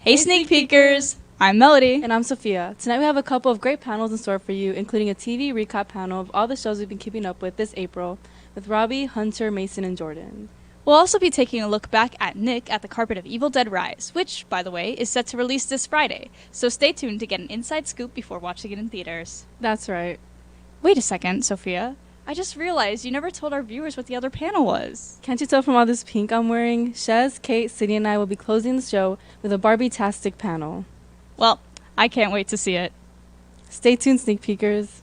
Hey Sneak Peekers! I'm Melody. And I'm Sophia. Tonight we have a couple of great panels in store for you, including a TV recap panel of all the shows we've been keeping up with this April with Robbie, Hunter, Mason, and Jordan. We'll also be taking a look back at Nick at the carpet of Evil Dead Rise, which, by the way, is set to release this Friday, so stay tuned to get an inside scoop before watching it in theaters. That's right. Wait a second, Sophia. I just realized you never told our viewers what the other panel was. Can't you tell from all this pink I'm wearing? Shez, Kate, Sydney, and I will be closing the show with a Barbie-tastic panel. Well, I can't wait to see it. Stay tuned, Sneak Peekers.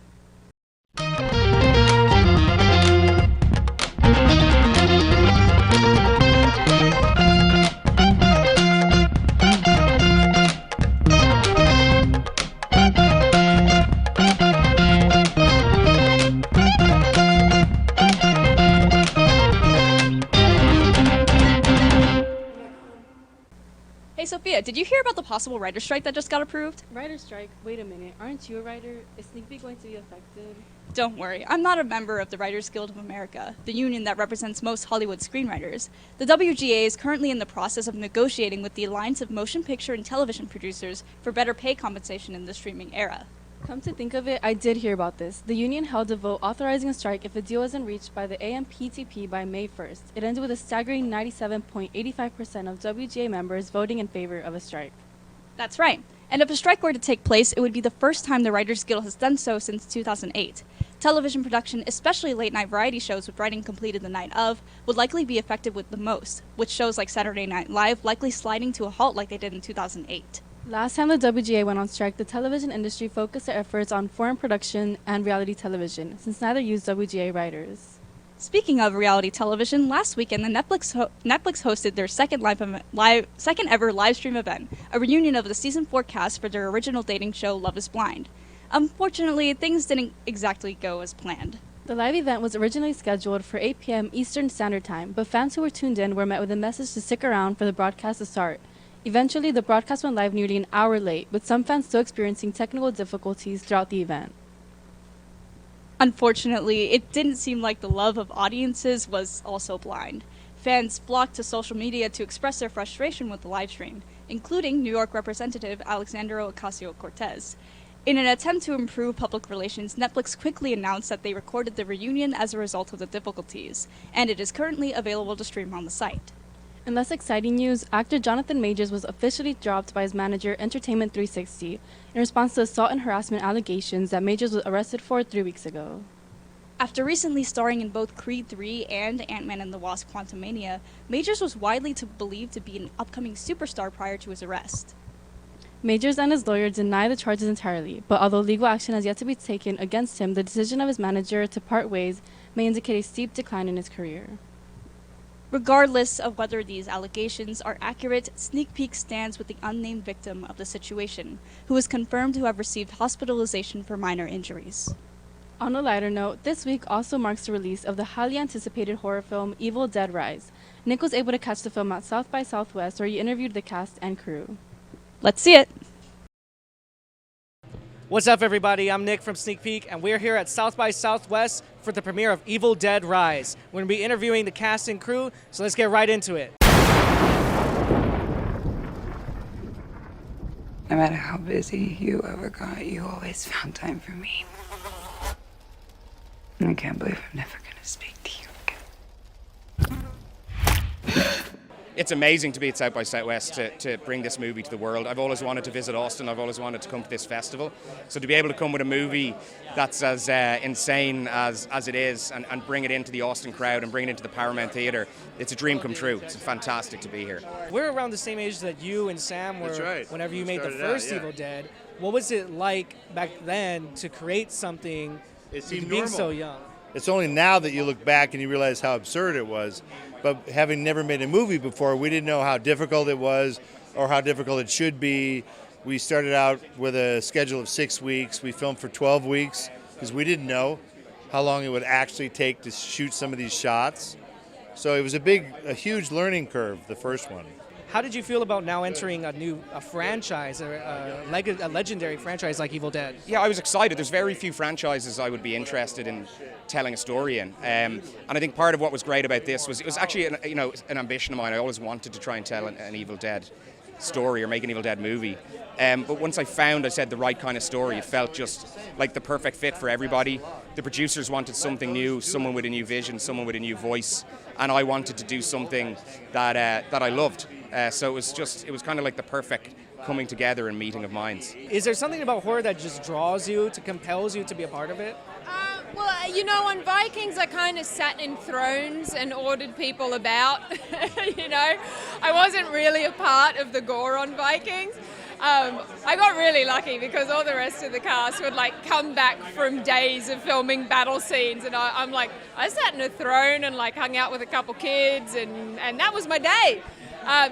Hey Sophia, did you hear about the possible writer's strike that just got approved? Writer's strike? Wait a minute. Aren't you a writer? Is Sneak Peek going to be affected? Don't worry, I'm not a member of the Writers Guild of America, the union that represents most Hollywood screenwriters. The WGA is currently in the process of negotiating with the Alliance of Motion Picture and Television Producers for better pay compensation in the streaming era. Come to think of it, I did hear about this. The union held a vote authorizing a strike if a deal wasn't reached by the AMPTP by May 1st. It ended with a staggering 97.85% of WGA members voting in favor of a strike. That's right. And if a strike were to take place, it would be the first time the Writers Guild has done so since 2008. Television production, especially late-night variety shows with writing completed the night of, would likely be affected with the most, with shows like Saturday Night Live likely sliding to a halt like they did in 2008. Last time the WGA went on strike, the television industry focused their efforts on foreign production and reality television, since neither used WGA writers. Speaking of reality television, last weekend the Netflix hosted their second ever live stream event, a reunion of the season 4 cast for their original dating show Love is Blind. Unfortunately, things didn't exactly go as planned. The live event was originally scheduled for 8 p.m. Eastern Standard Time, but fans who were tuned in were met with a message to stick around for the broadcast to start. Eventually, the broadcast went live nearly an hour late, with some fans still experiencing technical difficulties throughout the event. Unfortunately, it didn't seem like the love of audiences was also blind. Fans flocked to social media to express their frustration with the live stream, including New York Representative Alexandra Ocasio-Cortez. In an attempt to improve public relations, Netflix quickly announced that they recorded the reunion as a result of the difficulties, and it is currently available to stream on the site. In less exciting news, actor Jonathan Majors was officially dropped by his manager, Entertainment 360, in response to assault and harassment allegations that Majors was arrested for 3 weeks ago. After recently starring in both Creed 3 and Ant-Man and the Wasp: Quantumania, Majors was widely believed to be an upcoming superstar prior to his arrest. Majors and his lawyer deny the charges entirely, but although legal action has yet to be taken against him, the decision of his manager to part ways may indicate a steep decline in his career. Regardless of whether these allegations are accurate, Sneak Peek stands with the unnamed victim of the situation, who is confirmed to have received hospitalization for minor injuries. On a lighter note, this week also marks the release of the highly anticipated horror film Evil Dead Rise. Nick was able to catch the film at South by Southwest, where he interviewed the cast and crew. Let's see it! What's up, everybody? I'm Nick from Sneak Peek, and we're here at South by Southwest for the premiere of Evil Dead Rise. We're going to be interviewing the cast and crew, so let's get right into it. No matter how busy you ever got, you always found time for me. I can't believe I'm never going to speak to you again. It's amazing to be at South by Southwest to bring this movie to the world. I've always wanted to visit Austin. I've always wanted to come to this festival. So to be able to come with a movie that's as insane as it is and bring it into the Austin crowd and bring it into the Paramount Theatre, it's a dream come true. It's fantastic to be here. We're around the same age that you and Sam were. That's right. Whenever you We made the started first out, yeah. Evil Dead. What was it like back then to create something It seemed being normal. so young? It's only now that you look back and you realize how absurd it was. But having never made a movie before, we didn't know how difficult it was or how difficult it should be. We started out with a schedule of 6 weeks. We filmed for 12 weeks because we didn't know how long it would actually take to shoot some of these shots. So it was a huge learning curve, the first one. How did you feel about now entering a franchise, a legendary franchise like Evil Dead? Yeah, I was excited. There's very few franchises I would be interested in telling a story in, and I think part of what was great about this was it was actually an ambition of mine. I always wanted to try and tell an Evil Dead story or make an Evil Dead movie. But once I said the right kind of story, it felt just like the perfect fit for everybody. The producers wanted something new, someone with a new vision, someone with a new voice, and I wanted to do something that I loved. So it was kind of like the perfect coming together and meeting of minds. Is there something about horror that just draws you, compels you to be a part of it? Well, you know, on Vikings, I kind of sat in thrones and ordered people about. You know, I wasn't really a part of the gore on Vikings. I got really lucky because all the rest of the cast would like come back from days of filming battle scenes, and I'm like, I sat in a throne and like hung out with a couple kids, and that was my day.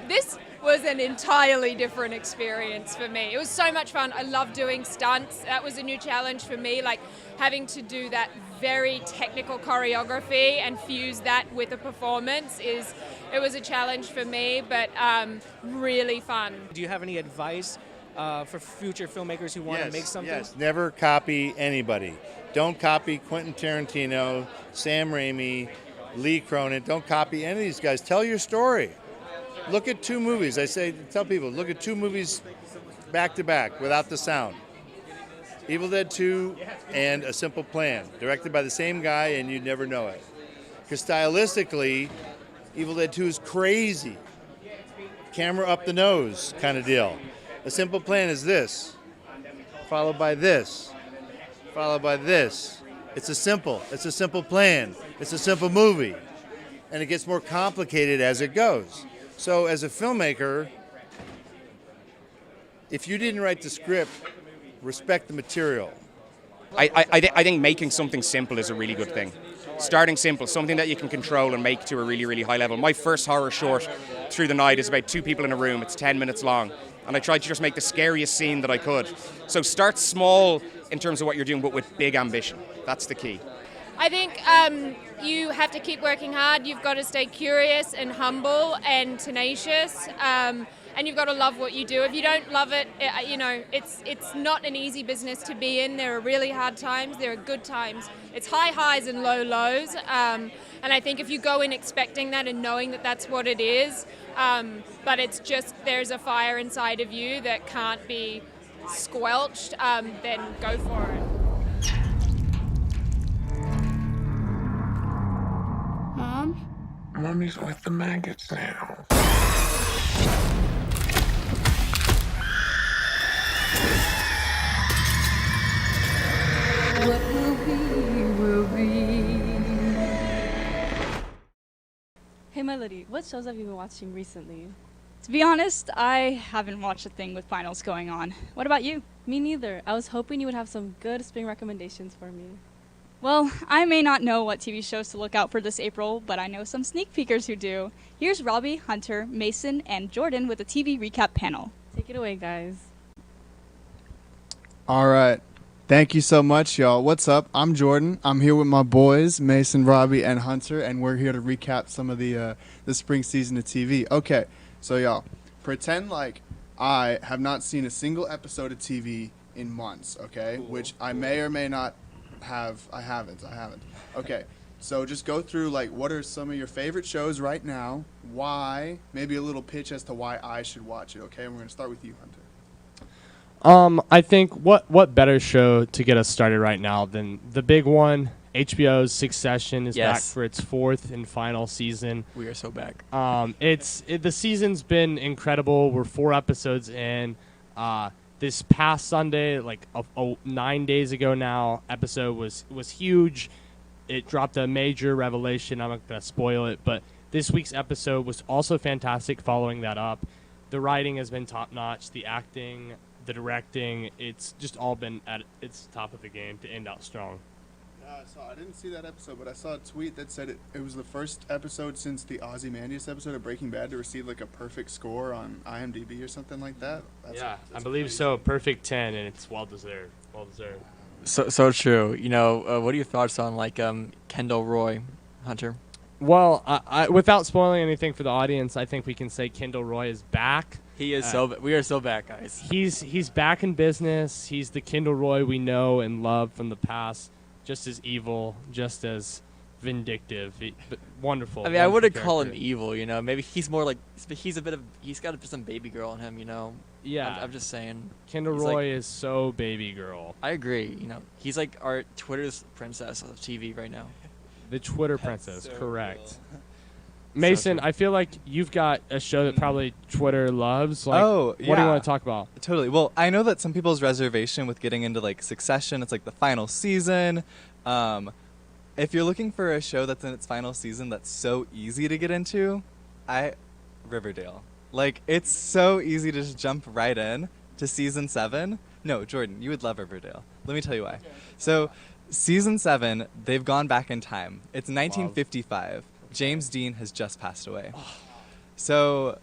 This was an entirely different experience for me. It was so much fun. I love doing stunts. That was a new challenge for me, like having to do that very technical choreography and fuse that with a performance it was a challenge for me, but really fun. Do you have any advice for future filmmakers who want to make something? Yes, never copy anybody. Don't copy Quentin Tarantino, Sam Raimi, Lee Cronin. Don't copy any of these guys. Tell your story. Look at 2 movies. Tell people, look at 2 movies back to back without the sound. Evil Dead 2 and A Simple Plan, directed by the same guy, and you'd never know it. Because stylistically, Evil Dead 2 is crazy. Camera up the nose kind of deal. A Simple Plan is this, followed by this, followed by this. It's a simple plan. It's a simple movie. And it gets more complicated as it goes. So as a filmmaker, if you didn't write the script, respect the material. I think making something simple is a really good thing. Starting simple, something that you can control and make to a really, really high level. My first horror short, Through the Night, is about 2 people in a room. It's 10 minutes long. And I tried to just make the scariest scene that I could. So start small in terms of what you're doing, but with big ambition. That's the key. I think you have to keep working hard. You've got to stay curious and humble and tenacious. And you've got to love what you do. If you don't love it, you know, it's not an easy business to be in. There are really hard times. There are good times. It's high highs and low lows. And I think if you go in expecting that and knowing that that's what it is, but it's just there's a fire inside of you that can't be squelched, then go for it. Mom? Mommy's with the maggots now. What will be. Hey Melody, what shows have you been watching recently? To be honest, I haven't watched a thing with finals going on. What about you? Me neither. I was hoping you would have some good spring recommendations for me. Well, I may not know what TV shows to look out for this April, but I know some sneak peekers who do. Here's Robbie, Hunter, Mason, and Jordan with a TV recap panel. Take it away, guys. All right. Thank you so much, y'all. What's up? I'm Jordan. I'm here with my boys, Mason, Robbie, and Hunter, and we're here to recap some of the spring season of TV. Okay, so y'all, pretend like I have not seen a single episode of TV in months, okay? Cool. Which I may or may not have. I haven't. Okay, so just go through, like, what are some of your favorite shows right now, why, maybe a little pitch as to why I should watch it, okay? And we're going to start with you, Hunter. I think what better show to get us started right now than the big one? HBO's Succession is back for its 4th and final season. We are so back. The season's been incredible. We're 4 episodes in. This past Sunday, like 9 days ago now, episode was huge. It dropped a major revelation. I'm not gonna spoil it, but this week's episode was also fantastic. Following that up, the writing has been top notch. The acting, the directing, it's just all been at its top of the game to end out strong. I didn't see that episode, but I saw a tweet that said it was the first episode since the Ozymandias episode of Breaking Bad to receive like a perfect score on IMDb or something like that. I believe crazy. So. Perfect 10, and it's well deserved. Well deserved. So true. You know, what are your thoughts on like Kendall Roy, Hunter? Well, I without spoiling anything for the audience, I think we can say Kendall Roy is back. He is we are so back, guys. He's back in business. He's the Kendall Roy we know and love from the past. Just as evil, just as vindictive, but wonderful. I mean, I wonderful wouldn't call him character. evil, you know. Maybe he's more like he's got some baby girl in him, you know. Yeah. I'm just saying. Kendall He's Roy is so baby girl. I agree. You know, he's like our Twitter's princess of TV right now. The Twitter princess, correct. Mason, I feel like you've got a show that probably Twitter loves. Like, Oh, what do you yeah. want to talk about? Totally. Well, I know that some people's reservation with getting into like Succession, it's like the final season. If you're looking for a show that's in its final season that's so easy to get into, Riverdale. Like, it's so easy to just jump right in to season 7. No, Jordan, you would love Riverdale. Let me tell you why. So, season 7, they've gone back in time. It's 1955. James Dean has just passed away. So,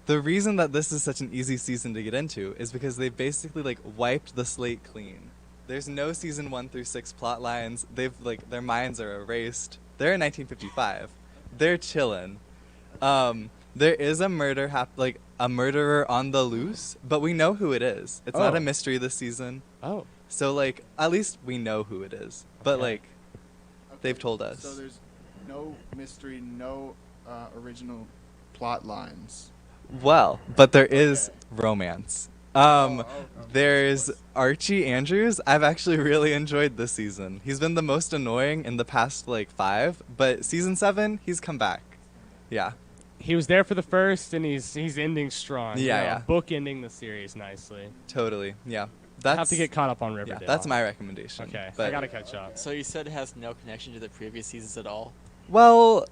the reason that this is such an easy season to get into is because they've basically like wiped the slate clean. There's no season 1 through 6 plot lines. They've like their minds are erased. They're in 1955. They're chillin'. There is a murderer on the loose, but we know who it is. It's not a mystery this season. Oh. So like at least we know who it is. But Okay. like they've told us. So there's no mystery, no original plot lines. Well, but there is romance. There's Archie Andrews. I've actually really enjoyed this season. He's been the most annoying in the past like 5, but season 7, he's come back. Yeah. He was there for the first, and he's ending strong. Yeah. Bookending the series nicely. Totally. Yeah. Have to get caught up on Riverdale. Yeah, that's my recommendation. Okay, I But, gotta catch up. So you said it has no connection to the previous seasons at all? well,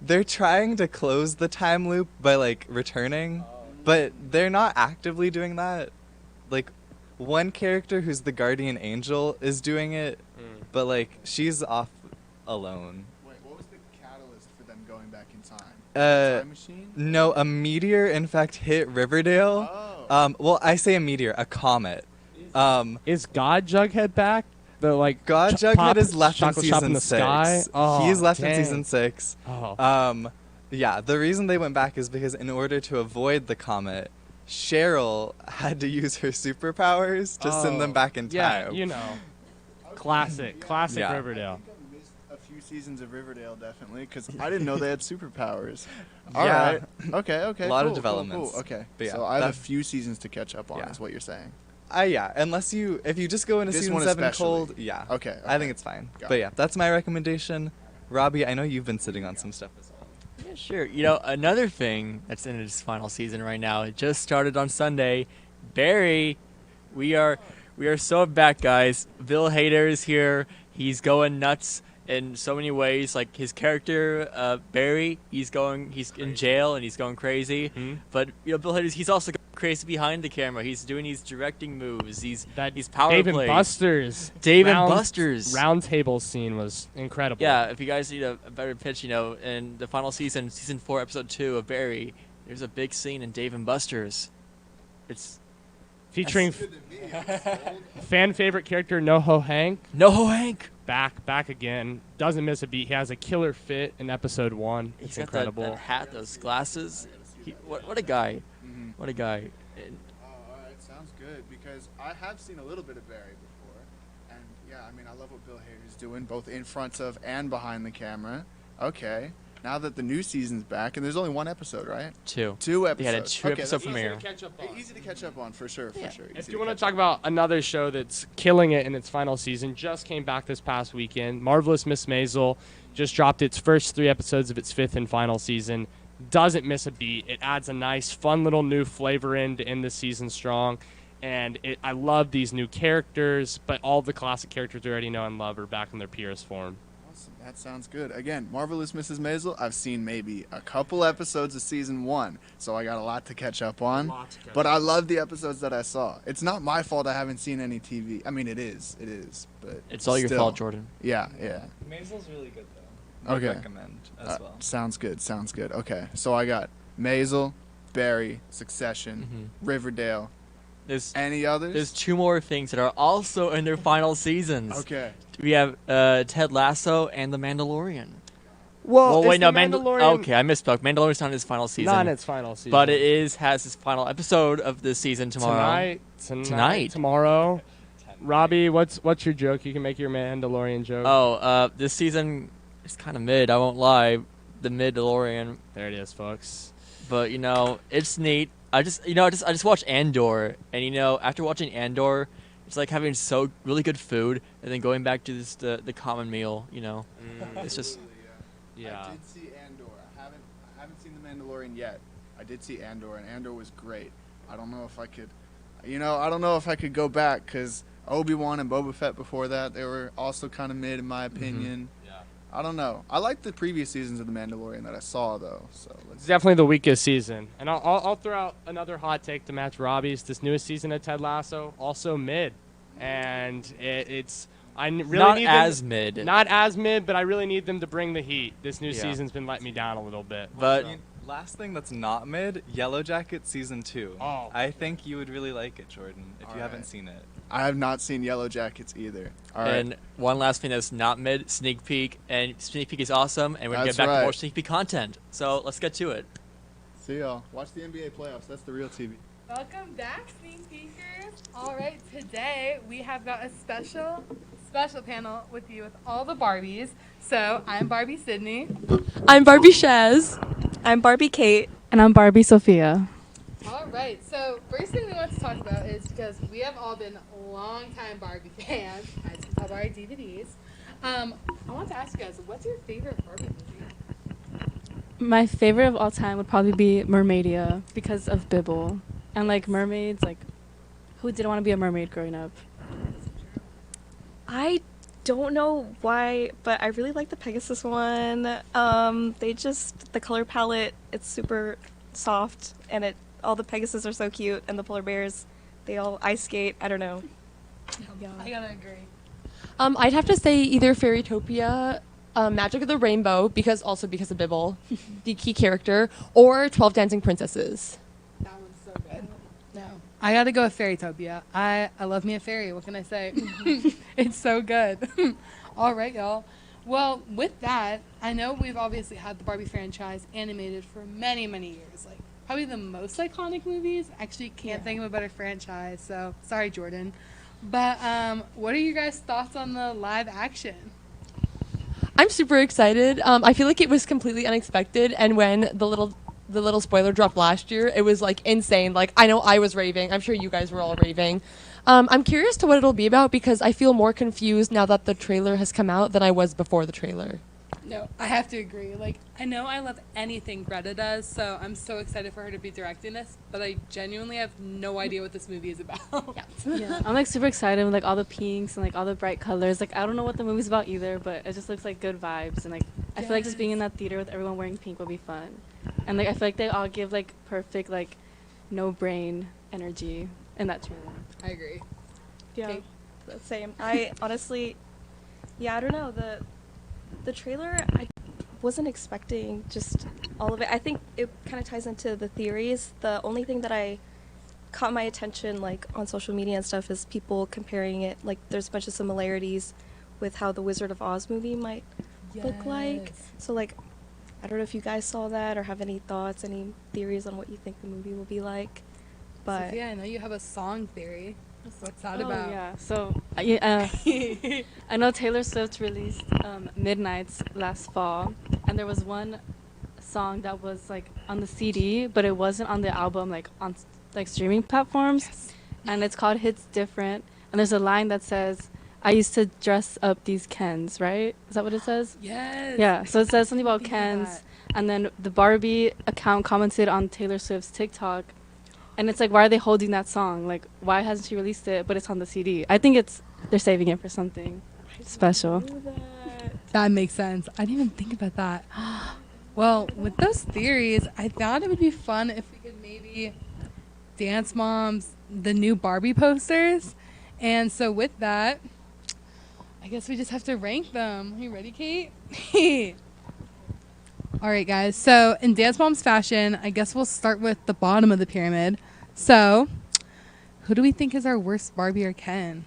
they're trying to close the time loop by like returning, but they're not actively doing that. Like one character who's the guardian angel is doing it, but like she's off alone. Wait, what was the catalyst for them going back in time? Time machine? No, a meteor in fact hit Riverdale. Oh. Well, I say a meteor, a comet. Is God Jughead back? The like God Jughead is left in chocolate shop season the 6. Sky? Oh, He's left dang. in season 6. Oh. Yeah, the reason they went back is because in order to avoid the comet, Cheryl had to use her superpowers to send them back in time. Yeah, you know. Classic Yeah. Riverdale. I missed a few seasons of Riverdale, definitely, because I didn't know they had superpowers. Yeah. All right. Okay. A lot of cool, developments. Cool. Okay. But yeah, so I have a that's- few seasons to catch up on, Yeah. is what you're saying. Yeah, if you just go into This season one 7 especially. cold, yeah. Okay, I okay. think it's fine. Got But it. yeah, that's my recommendation. Robbie, I know you've been sitting on some stuff as well. Yeah, sure. You know, another thing that's in its final season right now, it just started on Sunday. Barry, we are so back, guys. Bill Hader is here. He's going nuts in so many ways. Like his character, Barry, he's in jail and he's going crazy. But you know, Bill Hader, he's also going crazy behind the camera. He's doing these directing moves. He's power Dave and plays. Buster's. Dave and Buster's. Round table scene was incredible. Yeah, if you guys need a better pitch, you know, in the final season 4, episode 2 of Barry, there's a big scene in Dave and Buster's. It's Featuring fan favorite character NoHo Hank. NoHo Hank. Back again. Doesn't miss a beat. He has a killer fit in episode 1. It's He's got incredible. that hat, those glasses. What a guy. Mm-hmm. What a guy. And All right, sounds good, because I have seen a little bit of Barry before. And yeah, I mean, I love what Bill Hader's doing, both in front of and behind the camera. Okay. Now that the new season's back, and there's only 1 episode, right? 2. 2 episodes. They had a 2-episode that's premiere. easy to catch up on, for sure, for sure. If Easy you want to catch talk up. about another show that's killing it in its final season, just came back this past weekend. Marvelous Miss Maisel just dropped its first 3 episodes of its 5th and final season. Doesn't miss a beat. It adds a nice, fun little new flavor in to end the season strong. And I love these new characters, but all the classic characters we already know and love are back in their purest form. Awesome. That sounds good. Again, Marvelous Mrs. Maisel, I've seen maybe a couple episodes of season 1, so I got a lot to catch up on. But I love the episodes that I saw. It's not my fault I haven't seen any TV. I mean, it is, but It's all your still. fault, Jordan. Yeah. Maisel's really good though. Okay. Recommend as well. Sounds good. Okay, so I got Maisel, Barry, Succession, Riverdale. Any others? There's 2 more things that are also in their final seasons. Okay. We have Ted Lasso and The Mandalorian. Well, wait, is no, The Mandalorian Okay, I misspoke. Mandalorian's not in its final season. not in its final season. But it has its final episode of this season tomorrow. Tonight, tomorrow. Robbie, what's your joke? You can make your Mandalorian joke. Oh, this season It's kind of mid. I won't lie. The mid DeLorean. There it is, folks. But it's neat. I just watched Andor, and after watching Andor, it's like having really good food, and then going back to the common meal. It's just. Yeah. I did see Andor. I haven't seen The Mandalorian yet. I did see Andor, and Andor was great. I don't know if I could go back, because Obi-Wan and Boba Fett before that, they were also kind of mid in my opinion. Yeah. I don't know. I like the previous seasons of The Mandalorian that I saw, though. So It's definitely the weakest season. And I'll throw out another hot take to match Robbie's. This newest season of Ted Lasso, also mid. And I really Not need as them, mid. Not as mid, but I really need them to bring the heat. This new Yeah. season's been letting me down a little bit. But Last thing that's not mid, Yellow Jacket season 2. Oh. I think you would really like it, Jordan, if you All haven't right. seen it. I have not seen Yellow Jackets either. All right. And one last thing that's not mid, sneak peek, and sneak peek is awesome, and we're gonna That's get back to more right. sneak peek content. So let's get to it. See y'all. Watch the NBA playoffs. That's the real TV. Welcome back, Sneak Peekers. All right, today we have got a special panel with you with all the Barbies. So I'm Barbie Sydney. I'm Barbie Shaz. I'm Barbie Kate. And I'm Barbie Sophia. All right, so first thing we want to talk about is, because we have all been long-time Barbie fans, as you can tell by our DVDs, I want to ask you guys, what's your favorite Barbie movie? My favorite of all time would probably be Mermaidia because of Bibble. And like mermaids, like who didn't want to be a mermaid growing up? I don't know why, but I really like the Pegasus one. The color palette, it's super soft, and all the Pegasus are so cute, and the polar bears, they all ice skate. I don't know. Yeah. I gotta agree. I'd have to say either Fairytopia, Magic of the Rainbow, because of Bibble, the key character, or 12 Dancing Princesses. That one's so good. No. I gotta go with Fairytopia. I love me a fairy. What can I say? It's so good. All right, y'all. Well, with that, I know we've obviously had the Barbie franchise animated for many, many years. Like, probably the most iconic movies. Actually, can't think of a better franchise, so sorry, Jordan. But what are your guys' thoughts on the live action? I'm super excited. I feel like it was completely unexpected, and when the little spoiler dropped last year, it was like insane. Like, I know I was raving. I'm sure you guys were all raving. I'm curious to what it'll be about, because I feel more confused now that the trailer has come out than I was before the trailer. No, I have to agree. Like, I know I love anything Greta does, so I'm so excited for her to be directing this, but I genuinely have no idea what this movie is about. Yeah, I'm like super excited with like all the pinks and like all the bright colors. Like I don't know what the movie's about either, but it just looks like good vibes, and like I feel like just being in that theater with everyone wearing pink would be fun. And like I feel like they all give like perfect like no brain energy in that trailer. I agree. Yeah, Okay. same. I honestly, I don't know. The trailer, I wasn't expecting just all of it. I think it kind of ties into the theories. The only thing that I caught my attention, like on social media and stuff, is people comparing it. Like, there's a bunch of similarities with how the Wizard of Oz movie might look like. So, like, I don't know if you guys saw that or have any thoughts, any theories on what you think the movie will be like. But Sophia, I know you have a song theory. What's that Oh, about? yeah. So, I know Taylor Swift released Midnights last fall, and there was one song that was like on the CD, but it wasn't on the album, like on like streaming platforms. Yes. And it's called Hits Different. And there's a line that says, "I used to dress up these Kens," right? Is that what it says? Yes. Yeah. So it says something about Think of Kens, that. and then the Barbie account commented on Taylor Swift's TikTok. And it's like, why are they holding that song? Like, why hasn't she released it, but it's on the CD? I think they're saving it for something special. That makes sense. I didn't even think about that. Well, with those theories, I thought it would be fun if we could maybe Dance Moms the new Barbie posters. And so with that, I guess we just have to rank them. Are you ready, Kate? All right, guys. So in Dance Moms fashion, I guess we'll start with the bottom of the pyramid. So who do we think is our worst Barbie or Ken?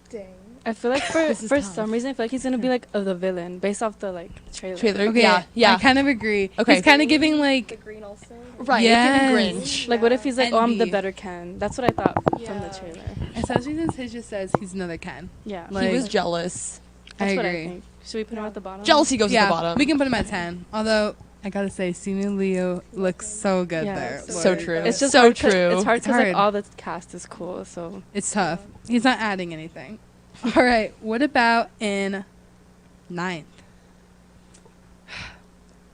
dang. I feel like This is for tough. some reason, I feel like he's going to be like the villain based off the like trailer. Okay, Yeah. I kind of agree. Okay. He's kind of giving The like green also. Right. Yes. Like Grinch. Like, what if he's like, oh, I'm the Envy. better Ken? That's what I thought from the Yeah. trailer. especially since his just says he's another Ken. Yeah. Like- He was jealous. I That's what I agree. think. Should we put him at the bottom? Jealousy goes yeah, at the bottom. we can put him at 10. Although I gotta say, Simu Liu looks so good there. So Lord. true. It's just so hard true. It's hard It's because like hard. all the cast is cool. So It's tough. He's not adding anything. All right. What about in 9th?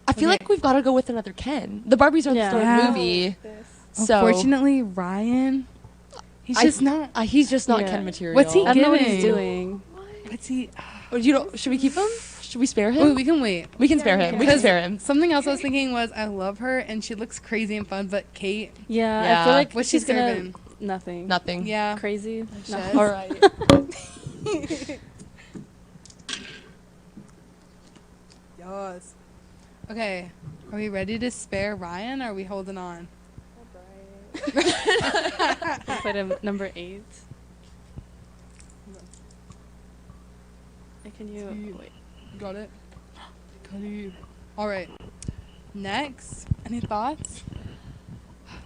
I feel like we've got to go with another Ken. The Barbies are the star of the movie. So Unfortunately, Ryan, he's just not. He's just not Ken material. What's he I don't know what he's giving? doing. What's he? Oh, you don't, should we keep him? Should we spare him? Oh, we can wait. We can spare him. We can spare him. Something else I was thinking was I love her and she looks crazy and fun, but Kate. Yeah, I feel like What's she's she gonna serving? nothing. Nothing. Yeah. Crazy. Shit. All right. Yes. Okay. Are we ready to spare Ryan? Or are we holding on? Put him number 8. Can you wait? Got it. Got it. All right. Next, any thoughts?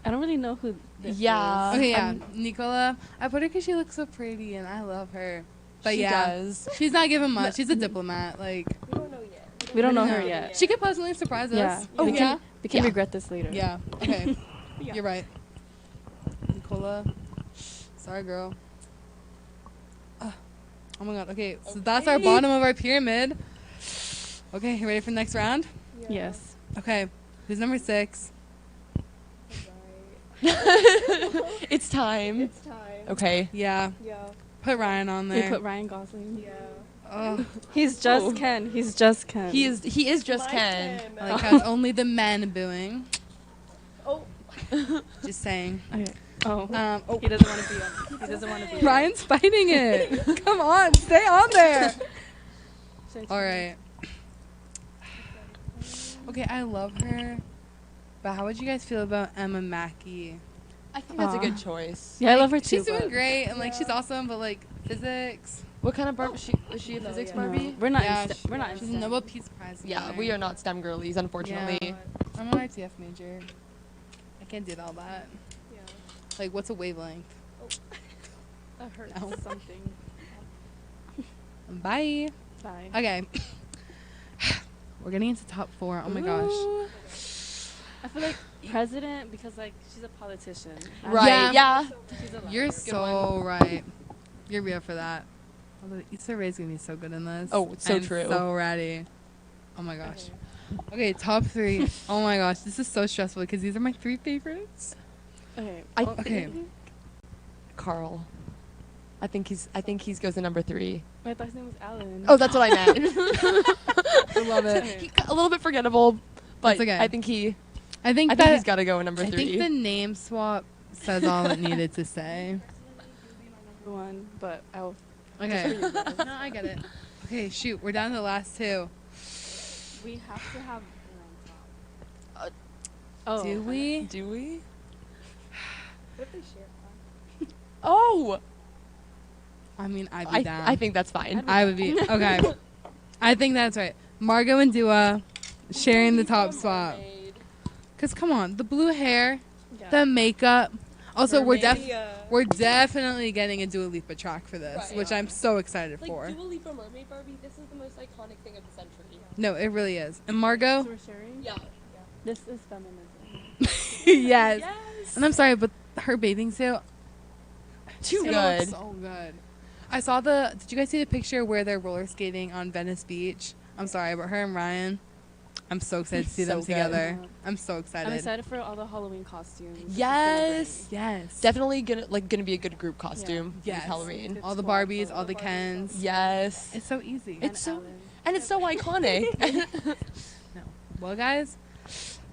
I don't really know who this Yeah. is. Okay, yeah. Nicola. I put her because she looks so pretty and I love her. But She yeah, does. she's not giving much. She's a diplomat. Like, We don't know her yet. She could pleasantly surprise us. Yeah. Oh, we yeah. We can regret this later. Yeah. Okay. You're right. Nicola. Sorry, girl. Oh my god. Okay, so that's our bottom of our pyramid. Okay, you ready for the next round? Yes. Okay. Who's number 6? It's time. Okay. Yeah. Put Ryan on We there. put Ryan Gosling. Oh, He's just Ken. He's just Ken. He is just Ken. I like how it's only the men booing. Oh. Just saying. Okay. Oh. Oh. He doesn't want to be on. He doesn't want to be. Ryan's fighting it. Come on, stay on there. All right. Okay, I love her. But how would you guys feel about Emma Mackey? I think that's a good choice. Yeah, I love her too. She's doing but- great and like she's awesome, but like physics. What kind of Barbie? Is she a physics Barbie? No, we're not. Yeah, in STEM. We're not in She's a STEM. Nobel Peace Prize. Yeah, winner. we are not STEM girlies, unfortunately. Yeah. I'm an ITF major. I can't do all that. Yeah. Like, what's a wavelength? That hurts No. something. Bye. Bye. Okay. We're getting into top 4. Oh my gosh. I feel like president because like she's a politician. Right. Yeah. She's a You're Good so right. You're real for that. Although Issa Rae's gonna be so good in this. Oh, it's so I'm true. So ready. Oh my gosh. Okay, top 3. Oh my gosh, this is so stressful because these are my 3 favorites. Okay. Okay. Carl. I think he's goes to number 3. I thought his name was Alan. Oh, that's what I meant. I love it. A little bit forgettable, but It's okay. I think I think he's got to go in number 3. I think the name swap says all it needed to say. Number 1, but I'll. Okay. No, I get it. Okay, shoot. We're down to the last 2. We have to have. Oh. Do we? Do we? What if they share? Oh. I mean, I'd be down. I think that's fine. I would be. Okay. I think that's right. Margot and Dua sharing the top spot. Because, come on, the blue hair, the makeup. Also, we're definitely getting a Dua Lipa track for this, which I'm so excited for. Dua Lipa Mermaid Barbie, this is the most iconic thing of the century. No, it really is. And Margot? So we're sharing? Yeah. This is feminism. Yes. And I'm sorry, but her bathing suit. Too it good. looks so good. I saw did you guys see the picture where they're roller skating on Venice Beach? I'm sorry, but her and Ryan, I'm so excited to see them So good. together. I'm so excited. I'm excited for all the Halloween costumes. Yes. Yes. Definitely gonna be a good group costume. Yes. For Halloween. All the Barbies, all the Kens. Yes. It's so easy. It's so iconic. No. Well, guys,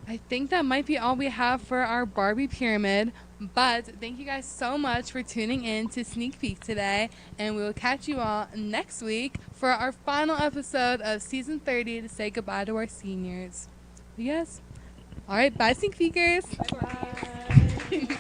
I think that might be all we have for our Barbie pyramid. But thank you guys so much for tuning in to Sneak Peek today. And we will catch you all next week for our final episode of Season 30 to say goodbye to our seniors. You guys? All right. Bye, Sneak Peekers. Bye.